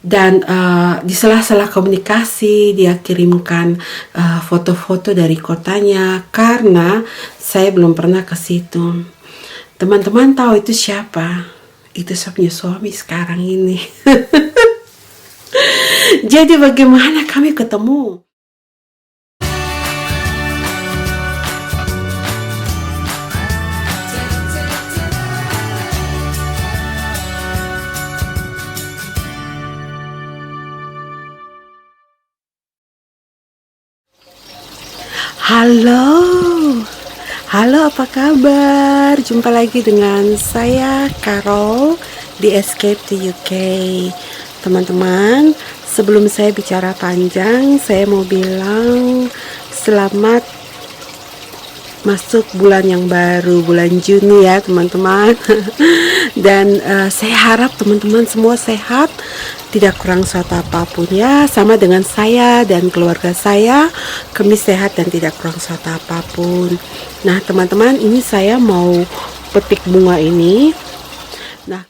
Dan di sela-sela komunikasi dia kirimkan foto-foto dari kotanya karena saya belum pernah ke situ. Teman-teman tahu itu siapa? Itu saya punya suami sekarang ini. Jadi bagaimana kami ketemu? Halo, apa kabar? Jumpa lagi dengan saya, Carol, di Escape to UK. Teman-teman, sebelum saya bicara panjang, saya mau bilang selamat masuk bulan yang baru, bulan Juni ya teman-teman. Dan saya harap teman-teman semua sehat, tidak kurang suatu apapun ya, sama dengan saya dan keluarga saya, kami sehat dan tidak kurang suatu apapun. Nah teman-teman, ini saya mau petik bunga ini. Nah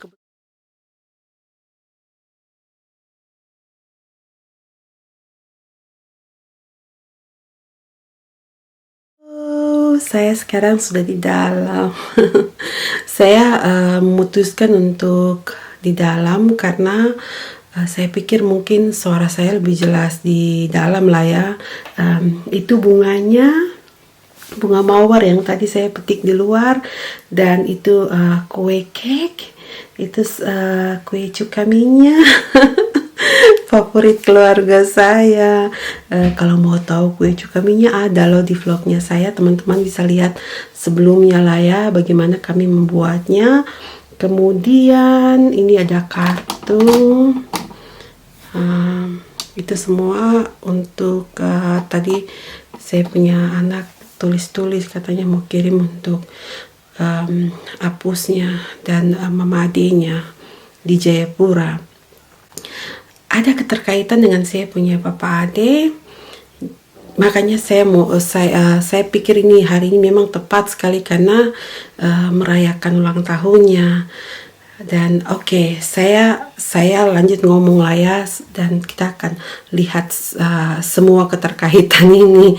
saya sekarang sudah di dalam. Saya memutuskan untuk di dalam karena saya pikir mungkin suara saya lebih jelas di dalam lah ya. Itu bunganya, bunga mawar yang tadi saya petik di luar, dan itu kue cake, itu kue cuka minyak. Favorit keluarga saya. Kalau mau tahu kue cuka minyak ada loh di vlognya saya, teman-teman bisa lihat sebelumnya lah ya bagaimana kami membuatnya. Kemudian ini ada kartu, itu semua untuk tadi saya punya anak tulis-tulis katanya mau kirim untuk apusnya dan memadinya di Jayapura. Ada keterkaitan dengan saya punya papa ade, makanya saya pikir ini hari ini memang tepat sekali karena merayakan ulang tahunnya. Dan oke, saya lanjut ngomong lah ya, dan kita akan lihat semua keterkaitan ini.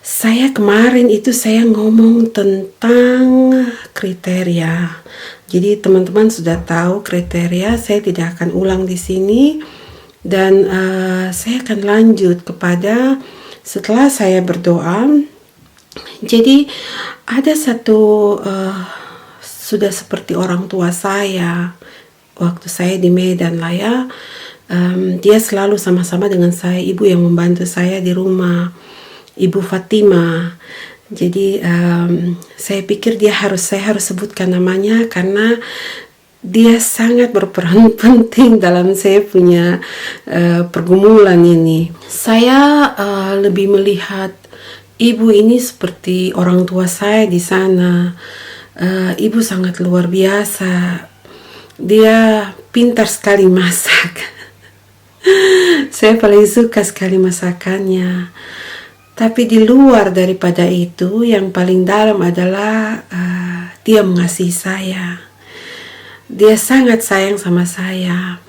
Saya kemarin itu saya ngomong tentang kriteria. Jadi teman-teman sudah tahu kriteria, saya tidak akan ulang di sini. Dan saya akan lanjut kepada setelah saya berdoa. Jadi ada satu sudah seperti orang tua saya waktu saya di Medan lah ya. Dia selalu sama-sama dengan saya, ibu yang membantu saya di rumah, Ibu Fatima. Jadi saya pikir saya harus sebutkan namanya karena dia sangat berperan penting dalam saya punya pergumulan ini. Saya lebih melihat ibu ini seperti orang tua saya di sana. Ibu sangat luar biasa. Dia pintar sekali masak. Saya paling suka sekali masakannya. Tapi di luar daripada itu, yang paling dalam adalah dia mengasihi saya. Dia sangat sayang sama saya,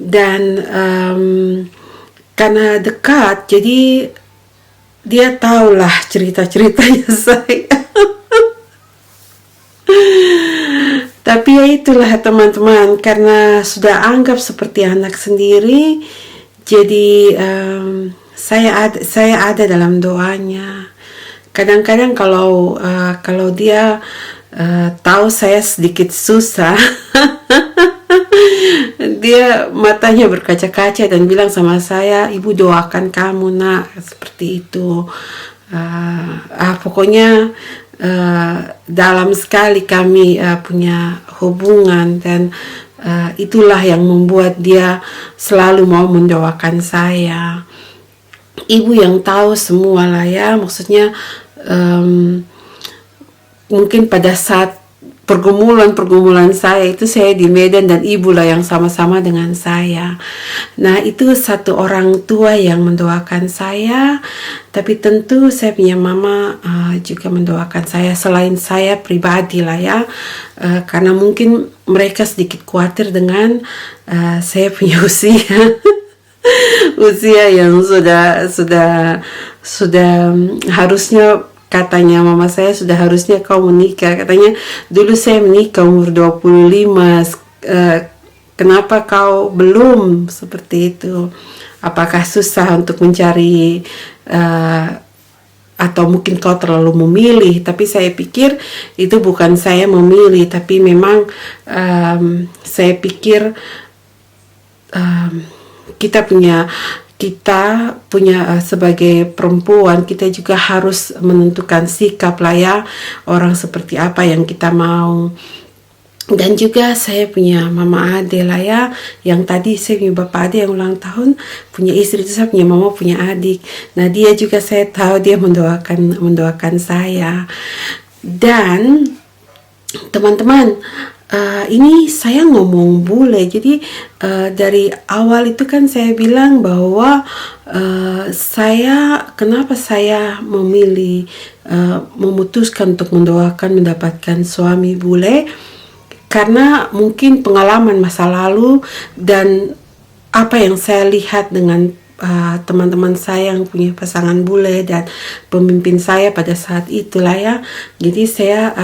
dan karena dekat, jadi dia tahulah cerita-ceritanya saya. Tapi ya itulah teman-teman, karena sudah anggap seperti anak sendiri, jadi saya ada dalam doanya. Kadang-kadang kalau dia tahu saya sedikit susah, dia matanya berkaca-kaca dan bilang sama saya, ibu doakan kamu nak, seperti itu. Pokoknya dalam sekali kami punya hubungan, dan itulah yang membuat dia selalu mau mendoakan saya. Ibu yang tahu semua lah ya, maksudnya mungkin pada saat pergumulan saya itu saya di Medan dan ibu lah yang sama-sama dengan saya. Nah itu satu orang tua yang mendoakan saya, tapi tentu saya punya mama juga mendoakan saya selain saya pribadi lah ya, karena mungkin mereka sedikit khawatir dengan saya punya usia. Usia yang sudah harusnya, katanya mama saya, sudah harusnya kau menikah. Katanya dulu saya menikah umur 25, kenapa kau belum, seperti itu. Apakah susah untuk mencari, atau mungkin kau terlalu memilih. Tapi saya pikir itu bukan saya memilih, tapi memang saya pikir kita punya sebagai perempuan, kita juga harus menentukan sikap lah ya, orang seperti apa yang kita mau. Dan juga saya punya mama ade lah ya, yang tadi saya punya bapak ade yang ulang tahun, punya istri, itu saya punya mama punya adik. Nah dia juga saya tahu dia mendoakan saya. Dan teman-teman, ini saya ngomong bule. Jadi dari awal itu kan saya bilang bahwa kenapa saya memilih, memutuskan untuk mendoakan mendapatkan suami bule, karena mungkin pengalaman masa lalu dan apa yang saya lihat dengan teman-teman saya yang punya pasangan bule dan pemimpin saya pada saat itulah ya. Jadi saya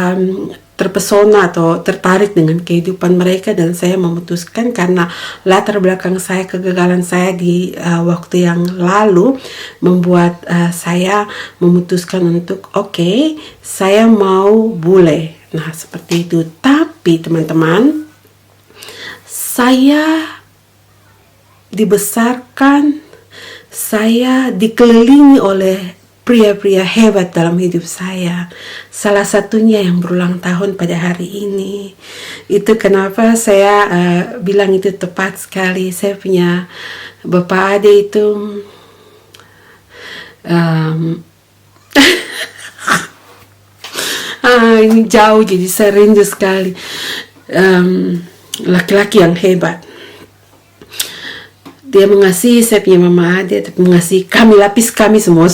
terpesona atau tertarik dengan kehidupan mereka, dan saya memutuskan, karena latar belakang saya, kegagalan saya di waktu yang lalu membuat saya memutuskan untuk saya mau bule. Nah seperti itu. Tapi teman-teman, saya dibesarkan, saya dikelilingi oleh pria-pria hebat dalam hidup saya. Salah satunya yang berulang tahun pada hari ini. Itu kenapa saya bilang itu tepat sekali. Saya punya bapak ade itu ini jauh, jadi saya rindu sekali. Laki-laki yang hebat. Dia mengasihi saya punya mama ade, tapi mengasihi kami, lapis kami semua.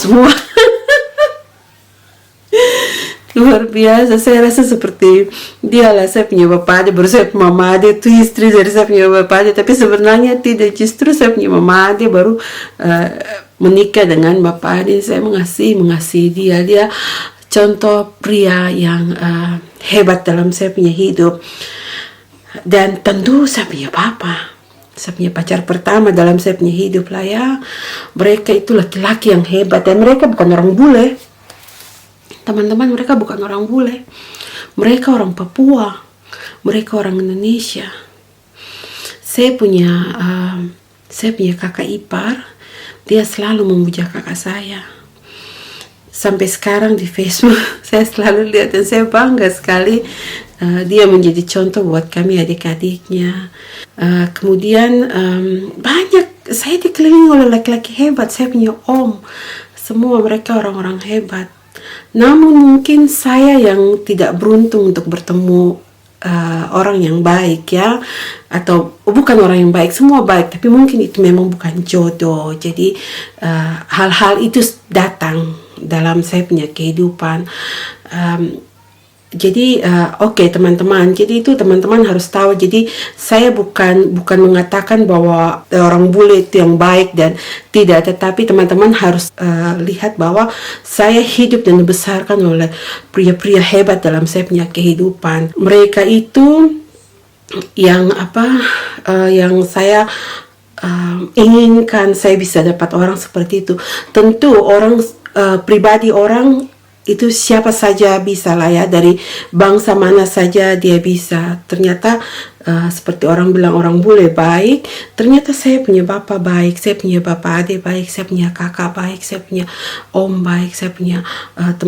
Luar biasa. Saya rasa seperti dia lah, saya punya bapak ade, baru saya punya mama ade itu istri dari saya punya bapak ade. Tapi sebenarnya tidak, justru saya punya mama ade baru menikah dengan bapak ade. Saya mengasihi dia. Dia contoh pria yang hebat dalam saya punya hidup. Dan tentu saya punya papa, saya punya pacar pertama dalam saya punya hidup lah ya. Mereka itu laki-laki yang hebat, dan mereka bukan orang bule. Teman-teman, mereka bukan orang bule. Mereka orang Papua, mereka orang Indonesia. Saya punya kakak ipar, dia selalu memuja kakak saya. Sampai sekarang di Facebook saya selalu lihat, dan saya bangga sekali. Dia menjadi contoh buat kami adik-adiknya. Kemudian banyak, saya dikelilingi oleh laki-laki hebat. Saya punya om, semua mereka orang-orang hebat. Namun mungkin saya yang tidak beruntung untuk bertemu orang yang baik ya, atau bukan orang yang baik, semua baik, tapi mungkin itu memang bukan jodoh. Jadi hal-hal itu datang dalam saya punya kehidupan. Jadi teman-teman, jadi itu teman-teman harus tahu. Jadi saya bukan mengatakan bahwa orang bule itu yang baik dan tidak, tetapi teman-teman harus lihat bahwa saya hidup dan dibesarkan oleh pria-pria hebat dalam saya punya kehidupan. Mereka itu yang yang saya inginkan saya bisa dapat orang seperti itu. Tentu orang pribadi orang itu siapa saja bisa lah ya, dari bangsa mana saja dia bisa. Ternyata seperti orang bilang orang bule baik, ternyata saya punya bapak baik, saya punya bapak adik baik, saya punya kakak baik, saya punya om baik, saya punya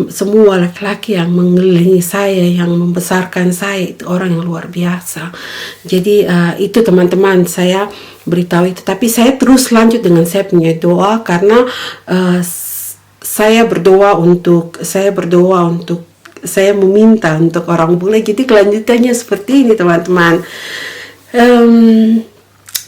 semua laki-laki yang mengelilingi saya, yang membesarkan saya, itu orang yang luar biasa. Jadi itu teman-teman, saya beritahu itu. Tapi saya terus lanjut dengan saya punya doa, karena saya meminta untuk orang bule. Jadi kelanjutannya seperti ini teman-teman.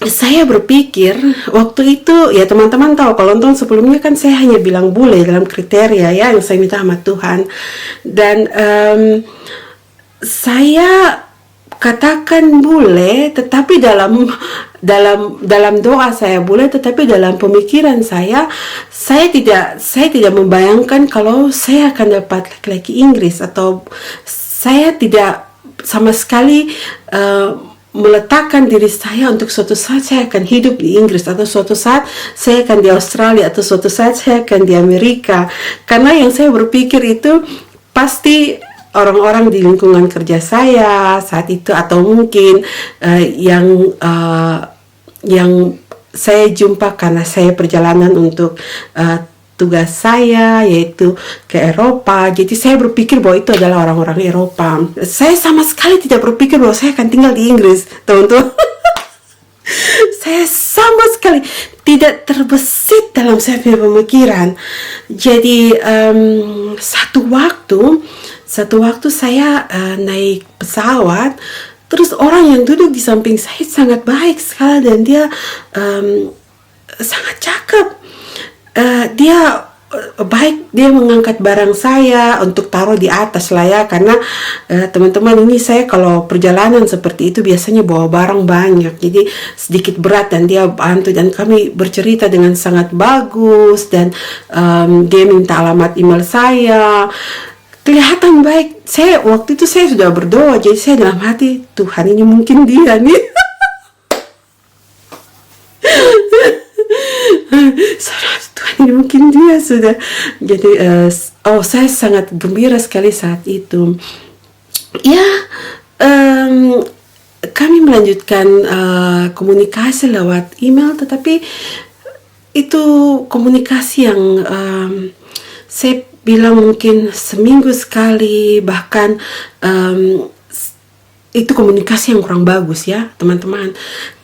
Saya berpikir waktu itu ya, teman-teman tahu kalau tahun sebelumnya kan saya hanya bilang bule dalam kriteria ya yang saya minta sama Tuhan. Dan saya katakan bule, tetapi dalam doa saya bule, tetapi dalam pemikiran saya tidak membayangkan kalau saya akan dapat laki-laki Inggris, atau saya tidak sama sekali meletakkan diri saya untuk suatu saat saya akan hidup di Inggris, atau suatu saat saya akan di Australia, atau suatu saat saya akan di Amerika. Karena yang saya berpikir itu pasti orang-orang di lingkungan kerja saya saat itu, atau mungkin yang saya jumpa karena saya perjalanan untuk tugas saya, yaitu ke Eropa. Jadi saya berpikir bahwa itu adalah orang-orang Eropa. Saya sama sekali tidak berpikir bahwa saya akan tinggal di Inggris, teman-teman. Saya sama sekali tidak terbesit dalam saya punya pemikiran. Jadi satu waktu saya naik pesawat, terus orang yang duduk di samping saya sangat baik sekali, dan dia sangat cakep. Dia baik, dia mengangkat barang saya untuk taruh di atas lah ya, karena teman-teman, ini saya kalau perjalanan seperti itu biasanya bawa barang banyak, jadi sedikit berat, dan dia bantu, dan kami bercerita dengan sangat bagus, dan dia minta alamat email saya, kelihatan baik. Waktu itu saya sudah berdoa, jadi saya dalam hati, Tuhan, ini mungkin dia nih. Tuhan, ini mungkin dia sudah. Jadi saya sangat gembira sekali saat itu. Ya, kami melanjutkan komunikasi lewat email, tetapi itu komunikasi yang saya bilang mungkin seminggu sekali, bahkan itu komunikasi yang kurang bagus ya teman-teman,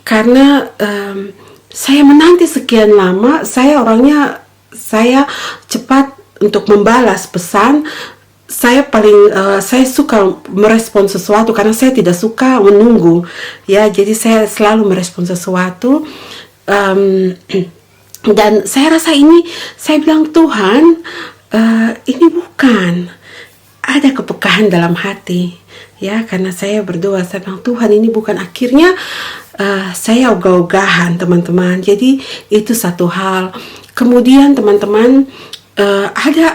karena saya menanti sekian lama. Saya cepat untuk membalas pesan. Saya suka merespon sesuatu, karena saya tidak suka menunggu ya, jadi saya selalu merespon sesuatu. Dan saya rasa saya bilang, Tuhan, ini bukan, ada kepekaan dalam hati ya, karena saya berdoa, saya bilang, Tuhan, ini bukan. Akhirnya saya ogah-ogahan teman-teman. Jadi itu satu hal. Kemudian teman-teman, karena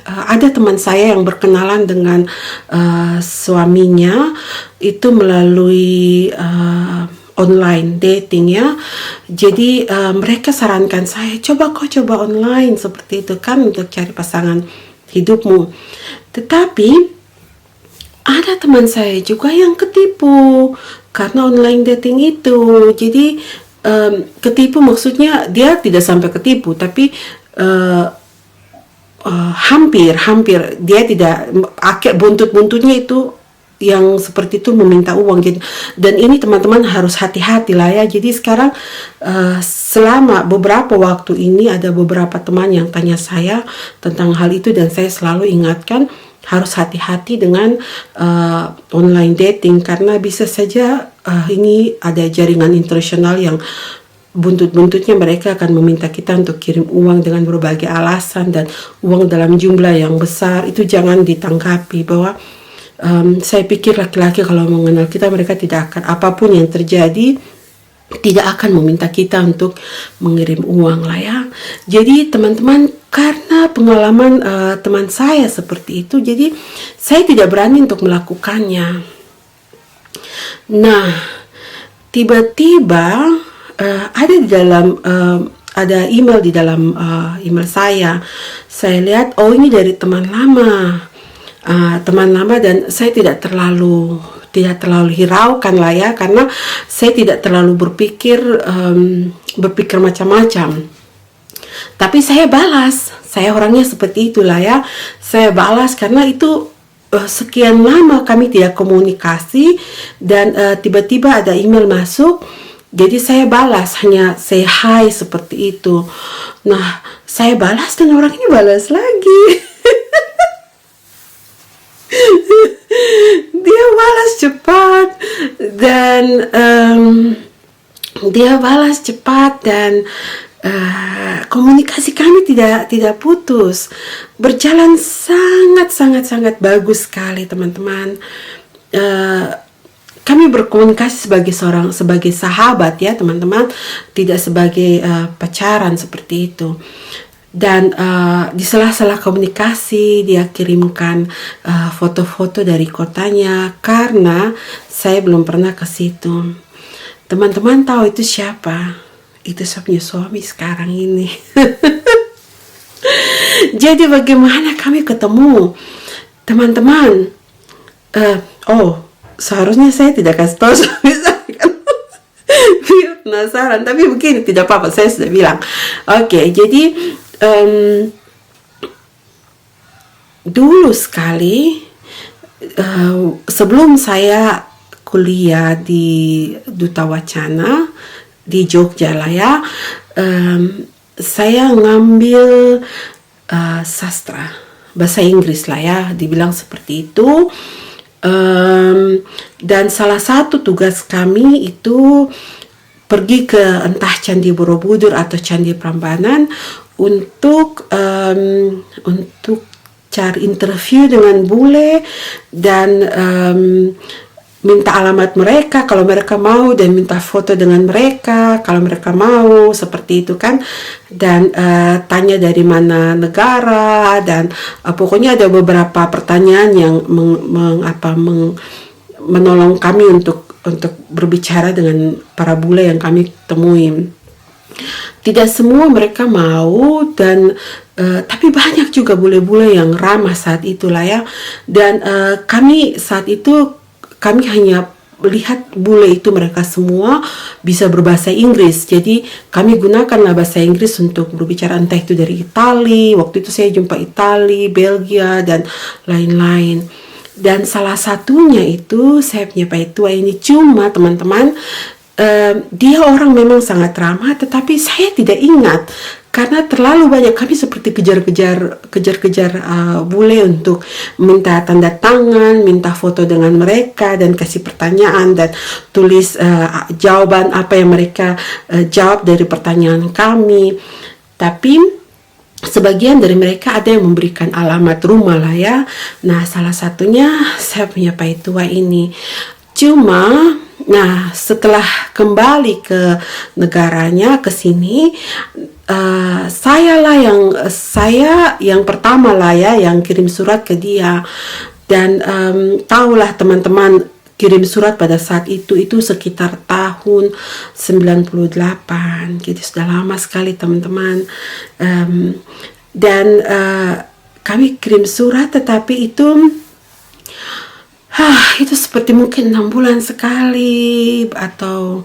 ada teman saya yang berkenalan dengan suaminya itu melalui online dating ya. Jadi mereka sarankan saya, coba online seperti itu kan, untuk cari pasangan hidupmu. Tetapi ada teman saya juga yang ketipu karena online dating itu. Jadi ketipu, maksudnya dia tidak sampai ketipu, tapi hampir dia tidak. Buntut-buntutnya itu yang seperti itu meminta uang. Dan ini teman-teman harus hati-hati lah ya. Jadi sekarang selama beberapa waktu ini ada beberapa teman yang tanya saya tentang hal itu, dan saya selalu ingatkan harus hati-hati dengan online dating, karena bisa saja ini ada jaringan internasional yang buntut-buntutnya mereka akan meminta kita untuk kirim uang dengan berbagai alasan, dan uang dalam jumlah yang besar. Itu jangan ditanggapi bahwa saya pikir laki-laki kalau mengenal kita, mereka tidak akan, apapun yang terjadi, tidak akan meminta kita untuk mengirim uang lah ya. Jadi teman-teman, karena pengalaman teman saya seperti itu, jadi saya tidak berani untuk melakukannya. Nah, tiba-tiba ada email di dalam email saya. Saya lihat, oh ini dari teman lama. Dan saya tidak terlalu hiraukan lah ya, karena saya tidak terlalu berpikir macam-macam. Tapi saya balas, saya orangnya seperti itulah ya. Saya balas karena itu sekian lama kami tidak komunikasi, dan tiba-tiba ada email masuk. Jadi saya balas, hanya say hi seperti itu. Nah, saya balas dan orang ini balas lagi. Dia balas cepat, dan komunikasi kami tidak putus, berjalan sangat bagus sekali teman-teman. Kami berkomunikasi sebagai sahabat ya teman-teman, tidak sebagai pacaran seperti itu. Dan di sela-sela komunikasi dia kirimkan foto-foto dari kotanya, karena saya belum pernah ke situ. Teman-teman tahu itu siapa? Itu saya punya suami sekarang ini. Jadi bagaimana kami ketemu teman-teman? Seharusnya saya tidak kasih tahu suami saya kan. Dia penasaran, tapi begini, tidak apa-apa, saya sudah bilang. Oke, jadi dulu sekali sebelum saya kuliah di Duta Wacana di Jogja lah ya, saya ngambil sastra bahasa Inggris lah ya, dibilang seperti itu. Dan salah satu tugas kami itu pergi ke entah Candi Borobudur atau Candi Prambanan untuk cari interview dengan bule dan minta alamat mereka kalau mereka mau, dan minta foto dengan mereka kalau mereka mau, seperti itu kan. Dan tanya dari mana negara, dan pokoknya ada beberapa pertanyaan yang menolong kami untuk berbicara dengan para bule yang kami temui. Tidak semua mereka mau, dan tapi banyak juga bule-bule yang ramah saat itulah ya. Dan kami saat itu hanya lihat bule itu mereka semua bisa berbahasa Inggris, jadi kami gunakanlah bahasa Inggris untuk berbicara, entah itu dari Itali, waktu itu saya jumpa Itali, Belgia, dan lain-lain. Dan salah satunya itu saya punya Pak Tua ini, cuma teman-teman dia orang memang sangat ramah, tetapi saya tidak ingat karena terlalu banyak. Kami seperti kejar-kejar bule untuk minta tanda tangan, minta foto dengan mereka, dan kasih pertanyaan dan tulis jawaban apa yang mereka jawab dari pertanyaan kami. Tapi sebagian dari mereka ada yang memberikan alamat rumah lah ya. Nah, salah satunya saya punya Pak Tua ini. Cuma setelah kembali ke negaranya, ke sini, saya yang pertama lah ya yang kirim surat ke dia. Dan tahulah teman-teman, kirim surat pada saat itu sekitar tahun 98, jadi sudah lama sekali teman-teman. Dan kami kirim surat, tetapi itu seperti mungkin 6 bulan sekali, atau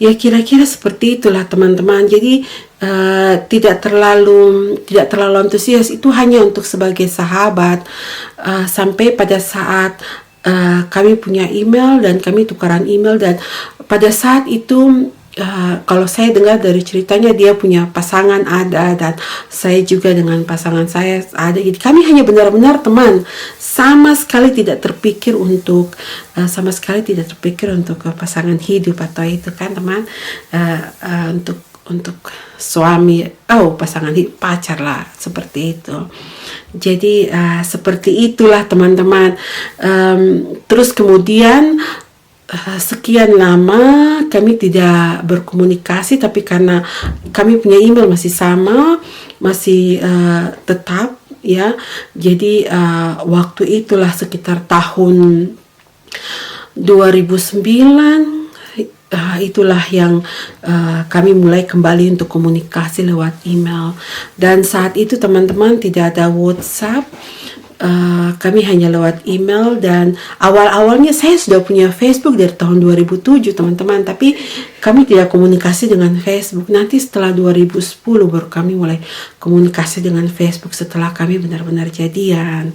ya kira-kira seperti itulah teman-teman. Jadi tidak terlalu antusias, itu hanya untuk sebagai sahabat. Sampai pada saat kami punya email dan kami tukaran email, dan pada saat itu kalau saya dengar dari ceritanya dia punya pasangan ada, dan saya juga dengan pasangan saya ada. Jadi kami hanya benar-benar teman, sama sekali tidak terpikir untuk pasangan hidup atau itu kan teman, untuk suami, pasangan hidup, pacar lah, seperti itu. Jadi seperti itulah teman-teman. Terus kemudian sekian lama kami tidak berkomunikasi, tapi karena kami punya email masih sama, masih tetap ya. Jadi waktu itulah sekitar tahun 2009, itulah yang kami mulai kembali untuk komunikasi lewat email. Dan saat itu teman-teman tidak ada WhatsApp, kami hanya lewat email. Dan awal-awalnya saya sudah punya Facebook dari tahun 2007 teman-teman, tapi kami tidak komunikasi dengan Facebook. Nanti setelah 2010 baru kami mulai komunikasi dengan Facebook, setelah kami benar-benar jadian.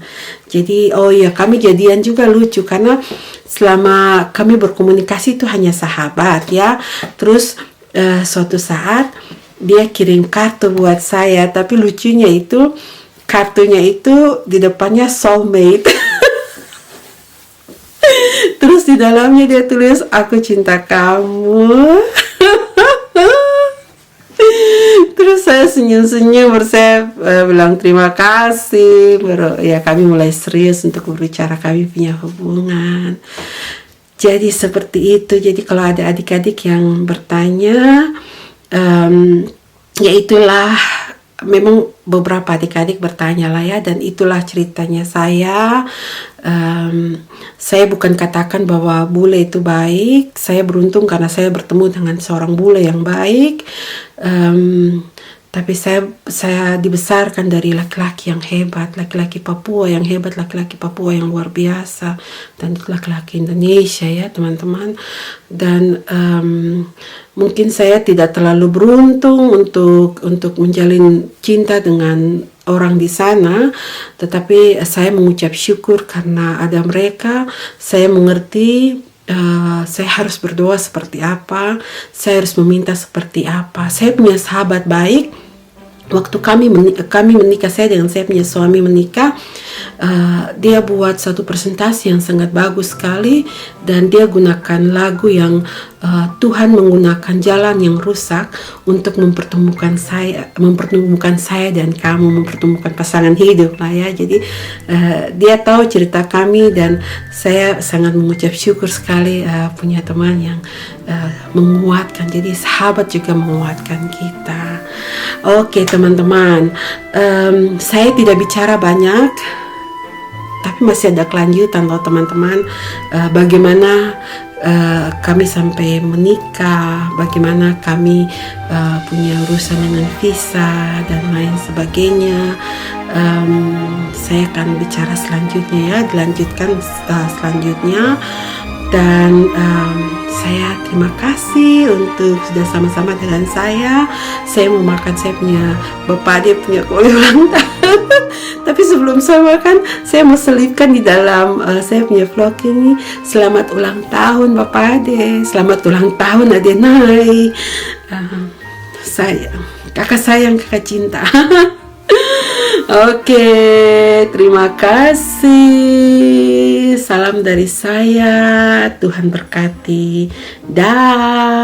Jadi kami jadian juga lucu, karena selama kami berkomunikasi itu hanya sahabat ya. Terus suatu saat dia kirim kartu buat saya, tapi lucunya itu kartunya itu di depannya soulmate. Terus di dalamnya dia tulis, "Aku cinta kamu." Saya senyum-senyum, baru saya bilang terima kasih. Baru ya kami mulai serius untuk berbicara kami punya hubungan. Jadi seperti itu. Jadi kalau ada adik-adik yang bertanya, ya itulah, memang beberapa adik-adik bertanya lah ya, dan itulah ceritanya saya. Saya bukan katakan bahwa bule itu baik. Saya beruntung karena saya bertemu dengan seorang bule yang baik. Tapi saya dibesarkan dari laki-laki yang hebat, laki-laki Papua yang hebat, laki-laki Papua yang luar biasa, dan laki-laki Indonesia ya teman-teman. Dan mungkin saya tidak terlalu beruntung untuk menjalin cinta dengan orang di sana, tetapi saya mengucap syukur karena ada mereka. Saya mengerti saya harus berdoa seperti apa, saya harus meminta seperti apa. Saya punya sahabat baik. Waktu kami menikah, saya dengan saya punya suami menikah, dia buat satu presentasi yang sangat bagus sekali, dan dia gunakan lagu yang Tuhan menggunakan jalan yang rusak untuk mempertemukan saya dan kamu, mempertemukan pasangan hidup lah ya. Jadi dia tahu cerita kami, dan saya sangat mengucap syukur sekali punya teman yang menguatkan. Jadi sahabat juga menguatkan kita. Oke teman-teman, saya tidak bicara banyak, tapi masih ada kelanjutan loh teman-teman. Bagaimana kami sampai menikah, bagaimana kami punya urusan dengan visa dan lain sebagainya. Saya akan bicara selanjutnya ya, dilanjutkan selanjutnya. Dan saya terima kasih untuk sudah sama-sama dengan saya. Saya mau makan, saya punya bapak dia punya kue ulang tahun. Tapi sebelum saya makan, saya mau selipkan di dalam saya punya vlog ini. Selamat ulang tahun Bapak Ade, selamat ulang tahun Adenai. Saya kakak sayang, kakak cinta. Oke, terima kasih. Salam dari saya. Tuhan berkati. Dah.